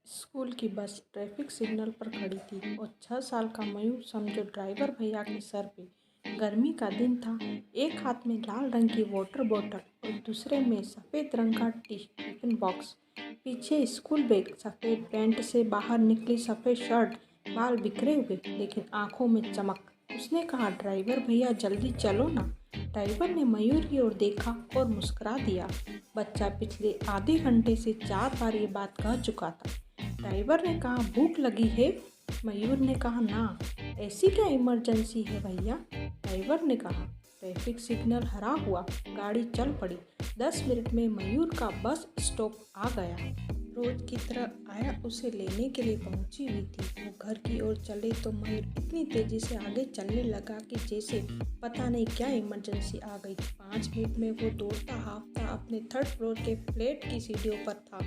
School की बस traffic signal पर खड़ी थी और 6 साल का मयूर समझो ड्राइवर भैया के सर पे। गर्मी का दिन था। एक हाथ में लाल रंग की वाटर बोतल और दूसरे में सफ़ेद रंग का टिफिन बॉक्स। पीछे स्कूल बैग, सफ़ेद पैंट से बाहर निकली सफ़ेद शर्ट, बाल बिखरे हुए लेकिन आंखों में चमक। उसने कहा, ड्राइवर भैया जल्दी चलो ना। ड्राइवर ने मयूर की ओर देखा और मुस्कुरा दिया। बच्चा पिछले आधे घंटे से 4 बार ये बात कह चुका था। ड्राइवर ने कहा, भूख लगी है? मयूर ने कहा, ना। ऐसी क्या इमरजेंसी है भैया? ड्राइवर ने कहा। ट्रैफिक सिग्नल हरा हुआ, गाड़ी चल पड़ी। 10 मिनट में मयूर का बस स्टॉप आ गया। रोज की तरह आया उसे लेने के लिए पहुंची हुई थी। वो घर की ओर चले तो मयूर इतनी तेजी से आगे चलने लगा कि जैसे पता नहीं क्या इमरजेंसी आ गई। 5 मिनट में वो दौड़ता हाफता अपने 3rd फ्लोर के फ्लैट की सीढ़ियों पर था।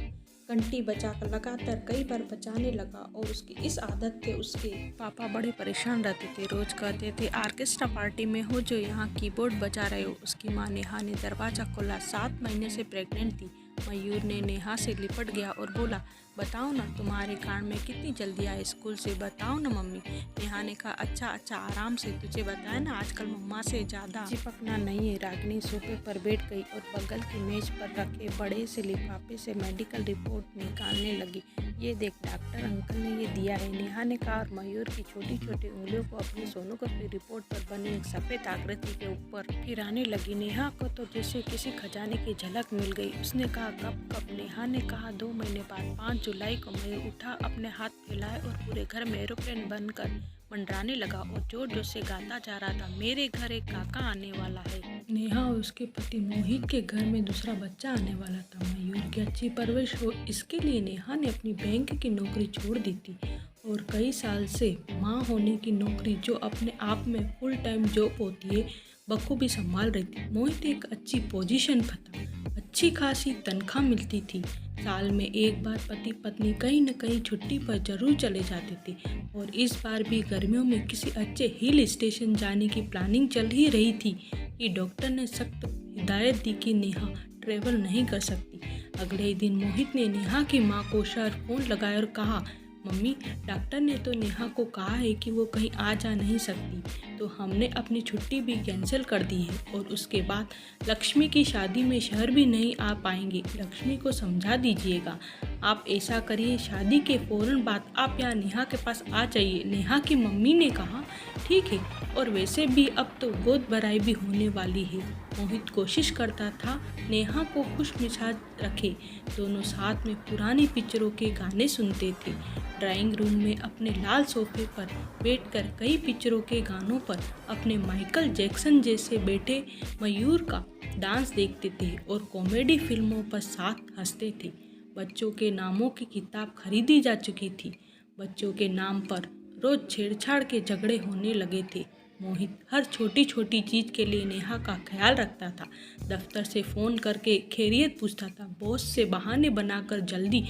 घंटी बजाकर लगातार कई बार बजाने लगा और उसकी इस आदत से उसके पापा बड़े परेशान रहते थे। रोज कहते थे, ऑर्केस्ट्रा पार्टी में हो जो यहाँ कीबोर्ड बजा रहे हो। उसकी माँ नेहा ने दरवाज़ा खोला। 7 महीने से प्रेग्नेंट थी। मयूर ने नेहा से लिपट गया और बोला, बताओ ना, तुम्हारे कान में कितनी जल्दी आए स्कूल से? बताओ ना मम्मी। नेहा ने कहा, अच्छा अच्छा, आराम से। तुझे बताया ना, आजकल मम्मा से ज़्यादा चिपकना नहीं है। रागिनी सोफे पर बैठ गई और बगल की मेज पर रखे बड़े से लिफाफे से मेडिकल रिपोर्ट निकालने लगी। ये देख, डॉक्टर अंकल ने ये दिया है, नेहा ने कहा और मयूर की छोटी छोटी उंगलियों को अपनी सोनोग्राफी रिपोर्ट पर बनी एक सफ़ेद आकृति के ऊपर फिराने लगी। नेहा को तो जैसे किसी खजाने की झलक मिल गई। उसने कहा, कब कब? नेहा ने कहा, 2 महीने बाद, 5 जुलाई को। मयूर उठा, अपने हाथ फैलाए और पूरे घर में एरोप्लेन बनकर मंडराने लगा और जोर जोर से गाता जा रहा था, मेरे घर एक काका आने वाला है। नेहा और उसके पति मोहित के घर में दूसरा बच्चा आने वाला था। मयूर की अच्छी परवरिश हो, इसके लिए नेहा ने अपनी बैंक की नौकरी छोड़ दी थी और कई साल से माँ होने की नौकरी, जो अपने आप में फुल टाइम जॉब होती है, बखूबी संभाल रही थी। मोहित एक अच्छी पोजीशन पर था, अच्छी खासी तनख्वाह मिलती थी। साल में एक बार पति पत्नी कहीं न कहीं छुट्टी पर जरूर चले जाते थे और इस बार भी गर्मियों में किसी अच्छे हिल स्टेशन जाने की प्लानिंग चल ही रही थी कि डॉक्टर ने सख्त हिदायत दी कि नेहा ट्रैवल नहीं कर सकती। अगले ही दिन मोहित ने नेहा की मां को शहर फोन लगाया और कहा, मम्मी, डॉक्टर ने तो नेहा को कहा है कि वो कहीं आ जा नहीं सकती, तो हमने अपनी छुट्टी भी कैंसिल कर दी है और उसके बाद लक्ष्मी की शादी में शहर भी नहीं आ पाएंगे। लक्ष्मी को समझा दीजिएगा। आप ऐसा करिए, शादी के फौरन बाद आप यहाँ नेहा के पास आ जाइए। नेहा की मम्मी ने कहा, ठीक है, और वैसे भी अब तो गोद भराई भी होने वाली है। मोहित कोशिश करता था नेहा को खुश मिजाज रखे। दोनों साथ में पुरानी पिक्चरों के गाने सुनते थे। ड्राइंग रूम में अपने लाल सोफे पर बैठकर कई पिक्चरों के गानों पर अपने माइकल जैक्सन जैसे बैठे मयूर का डांस देखते थे और कॉमेडी फिल्मों पर साथ हंसते थे। बच्चों के नामों की किताब खरीदी जा चुकी थी। बच्चों के नाम पर रोज छेड़छाड़ के झगड़े होने लगे थे। मोहित हर छोटी छोटी चीज़ के लिए नेहा का ख्याल रखता था। दफ्तर से फ़ोन करके खैरियत पूछता था। बॉस से बहाने बनाकर जल्दी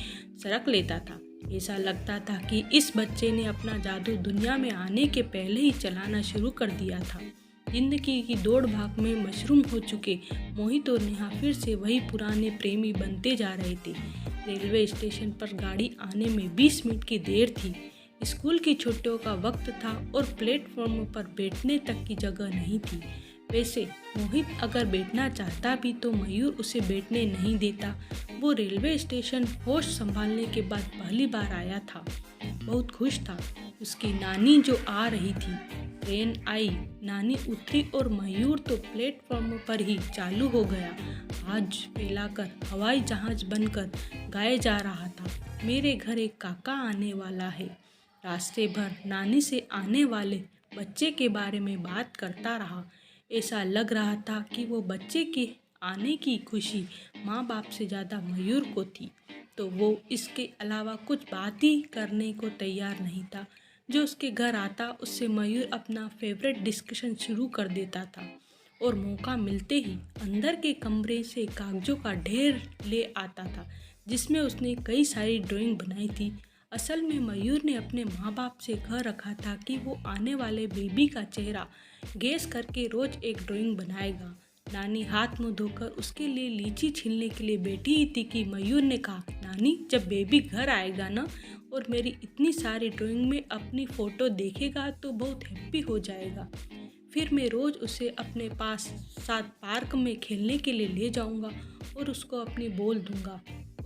सड़क लेता था। ऐसा लगता था कि इस बच्चे ने अपना जादू दुनिया में आने के पहले ही चलाना शुरू कर दिया था। जिंदगी की दौड़ भाग में मशरूम हो चुके मोहित और नेहा फिर से वही पुराने प्रेमी बनते जा रहे थे। रेलवे स्टेशन पर गाड़ी आने में 20 मिनट की देर थी। स्कूल की छुट्टियों का वक्त था और प्लेटफॉर्म पर बैठने तक की जगह नहीं थी। वैसे मोहित अगर बैठना चाहता भी तो मयूर उसे बैठने नहीं देता। वो रेलवे स्टेशन होश संभालने के बाद पहली बार आया था। बहुत खुश था। उसकी नानी जो आ रही थी। ट्रेन आई, नानी उतरी और मयूर तो प्लेटफॉर्म पर ही चालू हो गया। आज फैलाकर हवाई जहाज बनकर गाए जा रहा था, मेरे घर एक काका आने वाला है। रास्ते भर नानी से आने वाले बच्चे के बारे में बात करता रहा। ऐसा लग रहा था कि वो बच्चे के आने की खुशी माँ बाप से ज़्यादा मयूर को थी, तो वो इसके अलावा कुछ बात ही करने को तैयार नहीं था। जो उसके घर आता उससे मयूर अपना फेवरेट डिस्कशन शुरू कर देता था और मौका मिलते ही अंदर के कमरे से कागजों का ढेर ले आता था जिसमें उसने कई सारी ड्राइंग बनाई थी। असल में मयूर ने अपने माँ बाप से कह रखा था कि वो आने वाले बेबी का चेहरा गेस करके रोज एक ड्राइंग बनाएगा। नानी हाथ मुंह धोकर उसके लिए लीची छीलने के लिए बैठी ही थी कि मयूर ने कहा, नानी जब बेबी घर आएगा ना और मेरी इतनी सारी ड्राइंग में अपनी फ़ोटो देखेगा तो बहुत हैप्पी हो जाएगा। फिर मैं रोज़ उसे अपने पास साथ पार्क में खेलने के लिए ले जाऊंगा और उसको अपनी बोल दूंगा,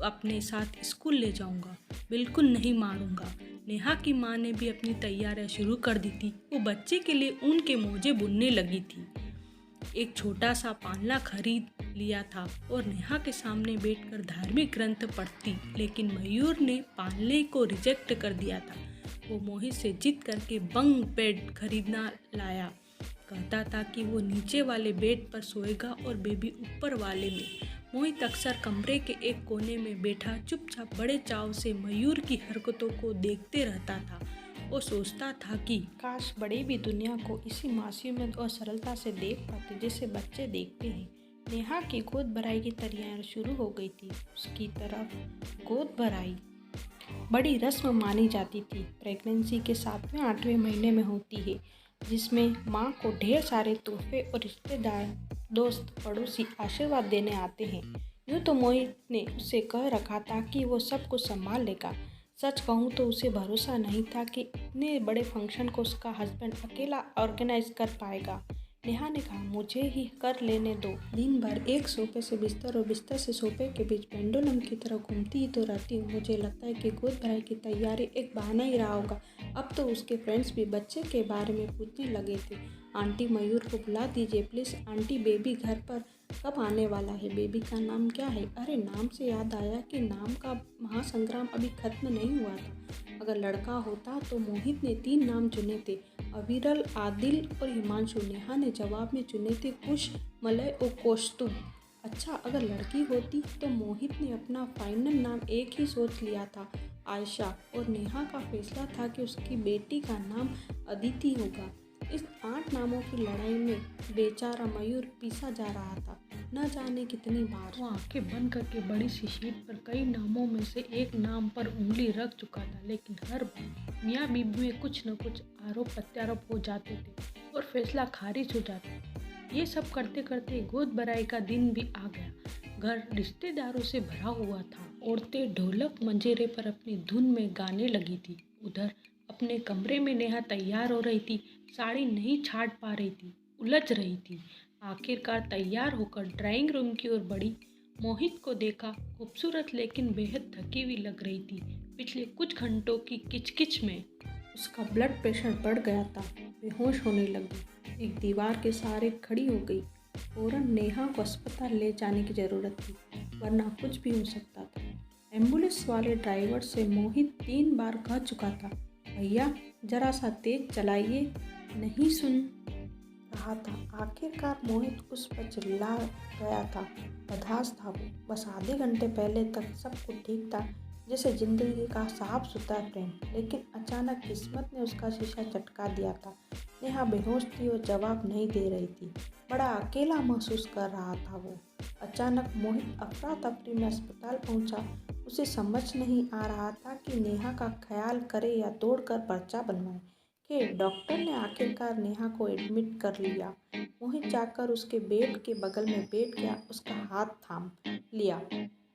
अपने साथ स्कूल ले जाऊंगा, बिल्कुल नहीं मारूंगा। नेहा की माँ ने भी अपनी तैयारियां शुरू कर दी थी। वो बच्चे के लिए ऊन के मोजे बुनने लगी थी। एक छोटा सा पालना खरीद लिया था और नेहा के सामने बैठकर धार्मिक ग्रंथ पढ़ती, लेकिन मयूर ने पालने को रिजेक्ट कर दिया था। वो मोहित से जिद करके बंक बेड खरीदना लाया। कहता था कि वो नीचे वाले बेड पर सोएगा और बेबी ऊपर वाले में। मोहित अक्सर कमरे के एक कोने में बैठा चुपचाप बड़े चाव से मयूर की हरकतों को देखते रहता था। वो सोचता था कि काश बड़े भी दुनिया को इसी मासूमियत और सरलता से देख पाते जैसे बच्चे देखते हैं। नेहा की गोद भराई की तैयारी शुरू हो गई थी। उसकी तरफ गोद भराई बड़ी रस्म मानी जाती थी। प्रेगनेंसी के 7वें-8वें महीने में होती है, जिसमें माँ को ढेर सारे तोहफे और रिश्तेदार, दोस्त, पड़ोसी आशीर्वाद देने आते हैं। यूँ तो मोहित ने उससे कह रखा था कि वो सब कुछ संभाल लेगा। सच कहूँ तो उसे भरोसा नहीं था कि इतने बड़े फंक्शन को उसका हस्बैंड अकेला ऑर्गेनाइज कर पाएगा। नेहा ने कहा, मुझे ही कर लेने दो। दिन भर एक सोफे से बिस्तर और बिस्तर से सोफे के बीच पेंडुलम की तरह घूमती ही तो रहती हूँ। मुझे लगता है कि गोद भराई की तैयारी एक बहाना ही रहा होगा। अब तो उसके फ्रेंड्स भी बच्चे के बारे में पूछने लगे थे। आंटी मयूर को बुला दीजिए प्लीज़। आंटी बेबी घर पर कब आने वाला है? बेबी का नाम क्या है? अरे नाम से याद आया कि नाम का महासंग्राम अभी खत्म नहीं हुआ था। अगर लड़का होता तो मोहित ने 3 नाम चुने थे, अविरल, आदिल और हिमांशु। नेहा ने जवाब में चुने थे कुश, मलय और कौस्तुभ। अच्छा अगर लड़की होती तो मोहित ने अपना फाइनल नाम एक ही सोच लिया था, आयशा। और नेहा का फैसला था कि उसकी बेटी का नाम अदिति होगा। इस 8 नामों की लड़ाई में बेचारा मयूर पीसा जा रहा था, न जाने कितनी बार। वो आंखें बंद करके बड़ी सी शीट पर कई नामों में से एक नाम पर उंगली रख चुका था, लेकिन हर बार मियाँ बीबी में कुछ न कुछ आरोप प्रत्यारोप हो जाते थे और फैसला खारिज हो जाता। ये सब करते करते गोद भराई का दिन भी आ गया। घर रिश्तेदारों से भरा हुआ था। औरतें ढोलक मंजीरे पर अपनी धुन में गाने लगी थी। उधर अपने कमरे में नेहा तैयार हो रही थी, साड़ी नहीं छाट पा रही थी, उलझ रही थी। आखिरकार तैयार होकर ड्राइंग रूम की ओर बढ़ी। मोहित को देखा, खूबसूरत लेकिन बेहद थकी हुई लग रही थी। पिछले कुछ घंटों की किचकिच में उसका ब्लड प्रेशर बढ़ गया था, बेहोश होने लगी। एक दीवार के सहारे खड़ी हो गई। फौरन नेहा को अस्पताल ले जाने की ज़रूरत थी, वरना कुछ भी हो सकता था। एम्बुलेंस वाले ड्राइवर से मोहित 3 बार कह चुका था, भैया जरा सा तेज चलाइए, नहीं सुन रहा था। आखिरकार मोहित उस पर चिल्ला गया था। बर्दाश्त था वो। बस आधे घंटे पहले तक सब कुछ ठीक था, जैसे जिंदगी का साफ सुथरा प्रेम। लेकिन अचानक किस्मत ने उसका शीशा चटका दिया था। नेहा बेहोश थी और जवाब नहीं दे रही थी। बड़ा अकेला महसूस कर रहा था वो। अचानक मोहित अफरा तफरी में अस्पताल पहुंचा। उसे समझ नहीं आ रहा था कि नेहा का ख्याल करे या दौड़कर पर्चा बनवाए। डॉक्टर ने आखिरकार नेहा को एडमिट कर लिया। मोहित जाकर उसके बेड के बगल में बैठ गया, उसका हाथ थाम लिया।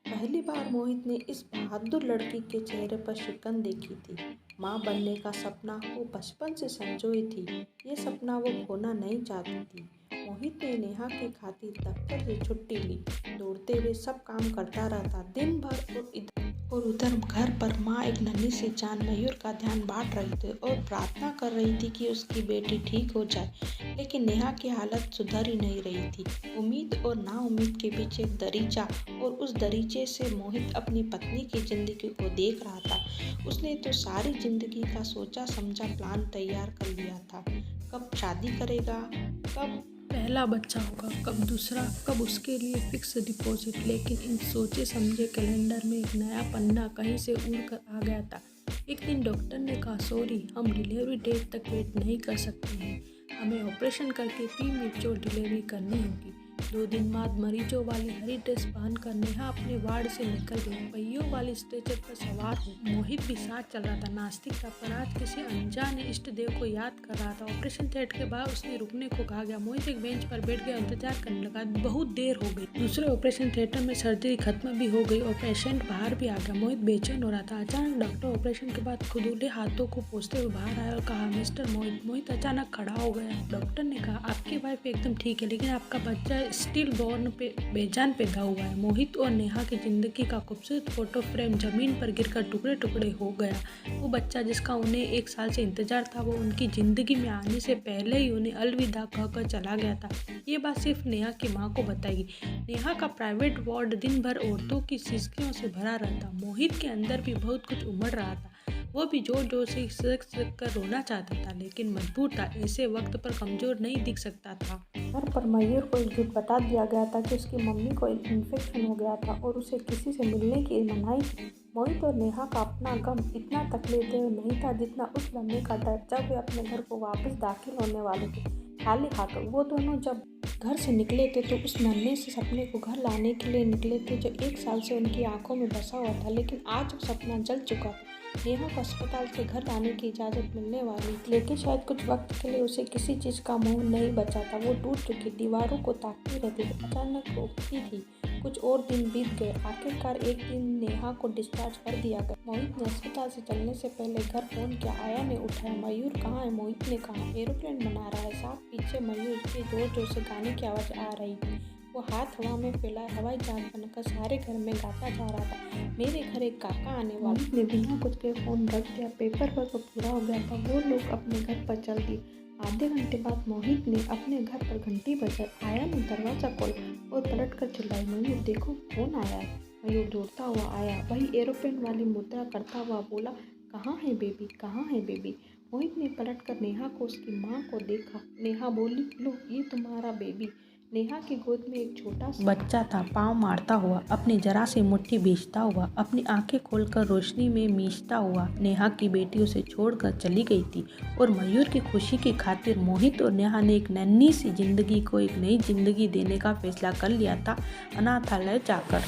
पहली बार मोहित ने इस बहादुर लड़की के चेहरे पर शिकन देखी थी। माँ बनने का सपना वो बचपन से संजोई थी। ये सपना वो खोना नहीं चाहती थी। मोहित ने नेहा की खातिर दफ्तर से छुट्टी ली। दौड़ते हुए सब काम करता रहता दिन भर और उधर घर पर माँ एक नन्ही सी जान मयूर का ध्यान बांट रही थी और प्रार्थना कर रही थी कि उसकी बेटी ठीक हो जाए। लेकिन नेहा की हालत सुधर ही नहीं रही थी। उम्मीद और नाउम्मीद के बीच एक दरीचा, और उस दरीचे से मोहित अपनी पत्नी की जिंदगी को देख रहा था। उसने तो सारी जिंदगी का सोचा समझा प्लान तैयार कर लिया था। कब शादी करेगा, कब पहला बच्चा होगा, कब दूसरा, कब उसके लिए फिक्स डिपॉजिट। लेकिन इन सोचे समझे कैलेंडर में एक नया पन्ना कहीं से उड़ कर आ गया था। एक दिन डॉक्टर ने कहा, सॉरी हम डिलीवरी डेट तक वेट नहीं कर सकते हैं, हमें ऑपरेशन करके प्रीमेच्योर डिलीवरी करनी होगी। 2 दिन बाद मरीजों वाली हरी ड्रेस पहनकर नेहा अपने वार्ड से निकल गई। पहियों वाली स्ट्रेचर पर सवार हो मोहित भी साथ चल रहा था। नास्तिक था पर आज किसी अनजान इष्ट देव को याद कर रहा था। ऑपरेशन थिएटर के बाहर उसने रुकने को कहा गया। मोहित एक बेंच पर बैठ गया, इंतजार करने लगा। बहुत देर हो गई। दूसरे ऑपरेशन थिएटर में सर्जरी खत्म भी हो गई और पेशेंट बाहर भी आ गया। मोहित बेचैन हो रहा था। अचानक डॉक्टर ऑपरेशन के बाद खुदूले हाथों को पोंछते हुए बाहर आया और कहा, मिस्टर मोहित। मोहित अचानक खड़ा हो गया। डॉक्टर ने कहा, आपकी वाइफ एकदम ठीक है, लेकिन आपका बच्चा स्टिल बॉर्न पे बेजान पैदा हुआ है। मोहित और नेहा की जिंदगी का खूबसूरत फोटो फ्रेम जमीन पर गिरकर टुकड़े टुकड़े हो गया। वो बच्चा जिसका उन्हें 1 साल से इंतजार था, वो उनकी जिंदगी में आने से पहले ही उन्हें अलविदा कहकर चला गया था। ये बात सिर्फ नेहा की माँ को बताएगी। नेहा का प्राइवेट वार्ड दिन भर औरतों की सिसकियों से भरा रहता। मोहित के अंदर भी बहुत कुछ उमड़ रहा था। वो भी जोर जोर से सक कर रोना चाहता था, लेकिन मजबूर था। ऐसे वक्त पर कमजोर नहीं दिख सकता था। घर पर मयूर को एक झूठ बता दिया गया था कि उसकी मम्मी को इन्फेक्शन हो गया था और उसे किसी से मिलने की मनाही थी। मोहित और नेहा का अपना गम इतना तकलीफ देह नहीं था जितना उस लम्हे का डर जब वे अपने घर को वापस दाखिल होने वाले थे खाली हाथों। वो दोनों जब घर से निकले थे तो उस नन्हे से सपने को घर लाने के लिए निकले थे जो 1 साल से उनकी आंखों में बसा हुआ था, लेकिन आज वो सपना जल चुका था। नेहा को अस्पताल से घर लाने की इजाज़त मिलने वाली थी, लेकिन शायद कुछ वक्त के लिए उसे किसी चीज़ का मोह नहीं बचा था। वो टूट चुकी दीवारों को ताकती रहती थी, अचानक वो उठती थी। कुछ और दिन बीत गए। आखिरकार एक दिन नेहा को डिस्चार्ज कर दिया गया। मोहित ने अस्पताल से चलने से पहले घर फोन किया। आया ने उठाया। मयूर कहाँ है? मोहित ने कहा, एरोप्लेन बना रहा है साहब। पीछे मयूर के जोर जोर से गाने की आवाज़ आ रही थी। वो हाथ हवा में फैलाए हवाई जहाज बनकर सारे घर में गाता जा रहा था, मेरे घर एक काका आने वाला। मोहित ने बिना कुछ के फोन रख दिया। पेपर वर्क पूरा हो गया था। वो लोग अपने घर पर चल दिए। आधे घंटे बाद मोहित ने अपने घर पर घंटी बजाई। आया ने दरवाज़ा खोला और पलट कर चिल्लाई, मयूर देखो कौन आया है। मयूर दौड़ता हुआ आया। वही एरोप्लेन वाली मुद्रा करता हुआ बोला, कहाँ है बेबी, कहाँ है बेबी। मोहित ने पलट कर नेहा को उसकी माँ को देखा। नेहा बोली, लो ये तुम्हारा बेबी। नेहा की गोद में एक छोटा सा बच्चा था, पाँव मारता हुआ, अपनी जरा सी मुट्ठी भींचता हुआ, अपनी आंखें खोलकर रोशनी में मीचता हुआ। नेहा की बेटी उसे छोड़कर चली गई थी और मयूर की खुशी की खातिर मोहित और नेहा ने एक नन्ही सी जिंदगी को एक नई जिंदगी देने का फैसला कर लिया था, अनाथालय जाकर।